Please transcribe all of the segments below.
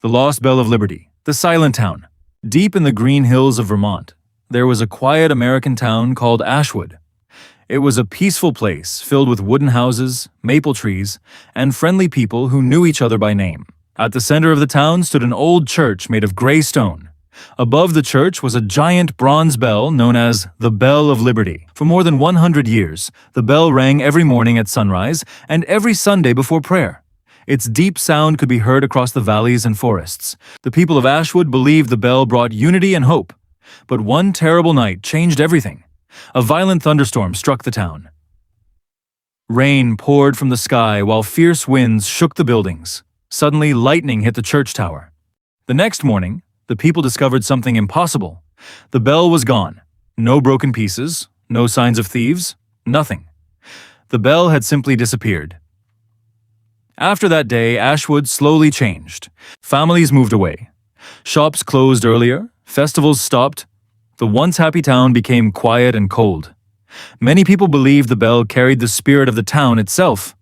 The Lost Bell of Liberty, the Silent Town. Deep in the green hills of Vermont, there was a quiet American town called Ashwood. It was a peaceful place filled with wooden houses, maple trees, and friendly people who knew each other by name. At the center of the town stood an old church made of gray stone. Above the church was a giant bronze bell known as the Bell of Liberty. For more than 100 years, the bell rang every morning at sunrise and every Sunday before prayer. Its deep sound could be heard across the valleys and forests. The people of Ashwood believed the bell brought unity and hope. But one terrible night changed everything. A violent thunderstorm struck the town. Rain poured from the sky while fierce winds shook the buildings. Suddenly, lightning hit the church tower. The next morning, the people discovered something impossible. The bell was gone. No broken pieces, no signs of thieves, nothing. The bell had simply disappeared. After that day, Ashwood slowly changed. Families moved away. Shops closed earlier, festivals stopped. The once happy town became quiet and cold. Many people believed the bell carried the spirit of the town itself.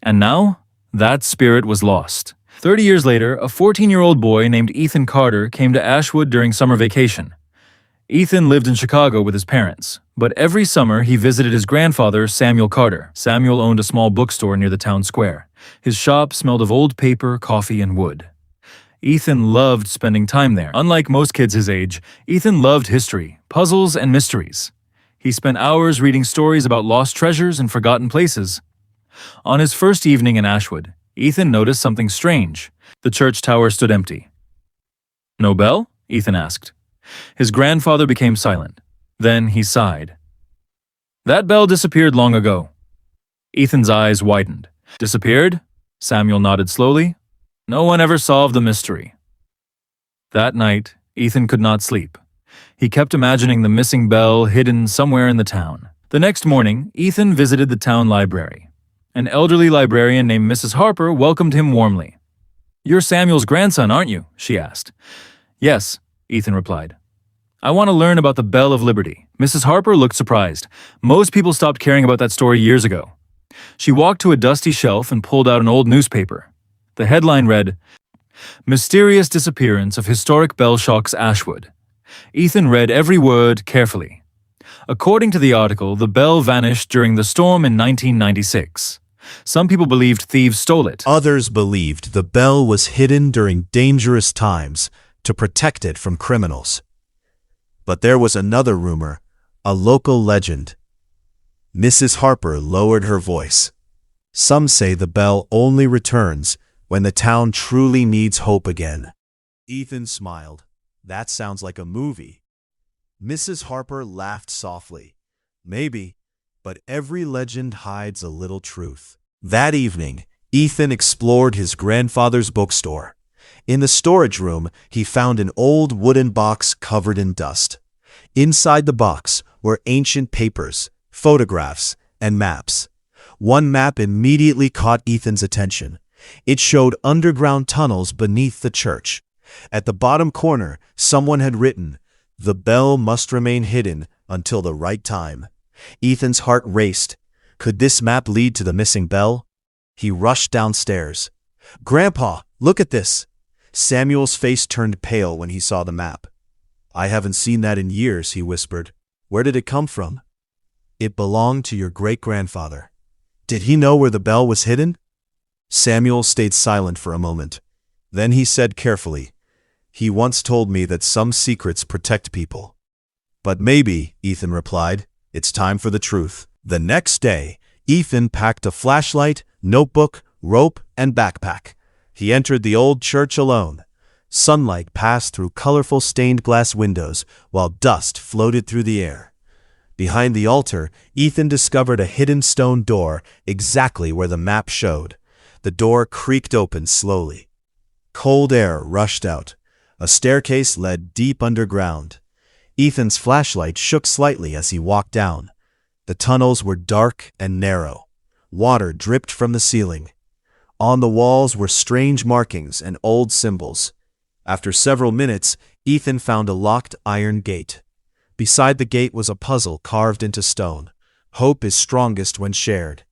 And now, that spirit was lost. 30 years later, a 14-year-old boy named Ethan Carter came to Ashwood during summer vacation. Ethan lived in Chicago with his parents, but every summer he visited his grandfather, Samuel Carter. Samuel owned a small bookstore near the town square. His shop smelled of old paper, coffee, and wood. Ethan loved spending time there. Unlike most kids his age, Ethan loved history, puzzles, and mysteries. He spent hours reading stories about lost treasures and forgotten places. On his first evening in Ashwood, Ethan noticed something strange. The church tower stood empty. "No bell?" Ethan asked. His grandfather became silent. Then he sighed. "That bell disappeared long ago." Ethan's eyes widened. "Disappeared?" Samuel nodded slowly. "No one ever solved the mystery." That night, Ethan could not sleep. He kept imagining the missing bell hidden somewhere in the town. The next morning, Ethan visited the town library. An elderly librarian named Mrs. Harper welcomed him warmly. "You're Samuel's grandson, aren't you?" she asked. "Yes," Ethan replied. "I want to learn about the Bell of Liberty." Mrs. Harper looked surprised. Most people stopped caring about that story years ago. She walked to a dusty shelf and pulled out an old newspaper. The headline read, "Mysterious Disappearance of Historic Bell Shocks Ashwood." Ethan read every word carefully. According to the article, the bell vanished during the storm in 1996. Some people believed thieves stole it. Others believed the bell was hidden during dangerous times to protect it from criminals. But there was another rumor, a local legend. Mrs. Harper lowered her voice. "Some say the bell only returns when the town truly needs hope again." Ethan smiled. "That sounds like a movie." Mrs. Harper laughed softly. "Maybe, but every legend hides a little truth." That evening, Ethan explored his grandfather's bookstore. In the storage room, he found an old wooden box covered in dust. Inside the box were ancient papers, photographs, and maps. One map immediately caught Ethan's attention. It showed underground tunnels beneath the church. At the bottom corner, someone had written, "The bell must remain hidden until the right time." Ethan's heart raced. Could this map lead to the missing bell? He rushed downstairs. "Grandpa, look at this." Samuel's face turned pale when he saw the map. "I haven't seen that in years," he whispered. "Where did it come from?" "It belonged to your great-grandfather." "Did he know where the bell was hidden?" Samuel stayed silent for a moment. Then he said carefully, "He once told me that some secrets protect people." "But maybe," Ethan replied, "it's time for the truth." The next day, Ethan packed a flashlight, notebook, rope, and backpack. He entered the old church alone. Sunlight passed through colorful stained glass windows while dust floated through the air. Behind the altar, Ethan discovered a hidden stone door exactly where the map showed. The door creaked open slowly. Cold air rushed out. A staircase led deep underground. Ethan's flashlight shook slightly as he walked down. The tunnels were dark and narrow. Water dripped from the ceiling. On the walls were strange markings and old symbols. After several minutes, Ethan found a locked iron gate. Beside the gate was a puzzle carved into stone. "Hope is strongest when shared."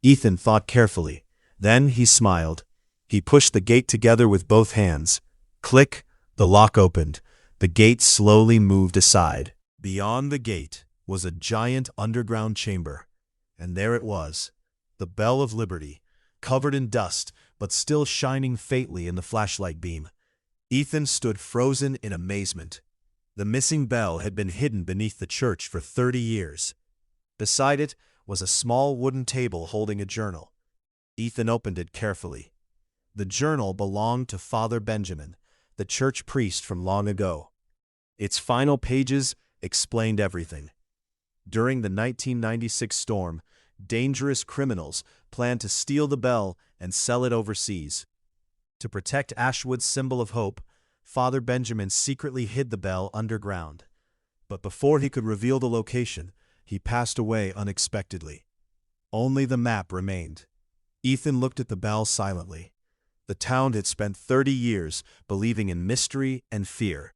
Ethan thought carefully. Then he smiled. He pushed the gate together with both hands. Click, the lock opened. The gate slowly moved aside. Beyond the gate was a giant underground chamber. And there it was, the Bell of Liberty, covered in dust, but still shining faintly in the flashlight beam. Ethan stood frozen in amazement. The missing bell had been hidden beneath the church for 30 years. Beside it was a small wooden table holding a journal. Ethan opened it carefully. The journal belonged to Father Benjamin, the church priest from long ago. Its final pages explained everything. During the 1996 storm, dangerous criminals planned to steal the bell and sell it overseas. To protect Ashwood's symbol of hope, Father Benjamin secretly hid the bell underground. But before he could reveal the location, he passed away unexpectedly. Only the map remained. Ethan looked at the bell silently. The town had spent 30 years believing in mystery and fear,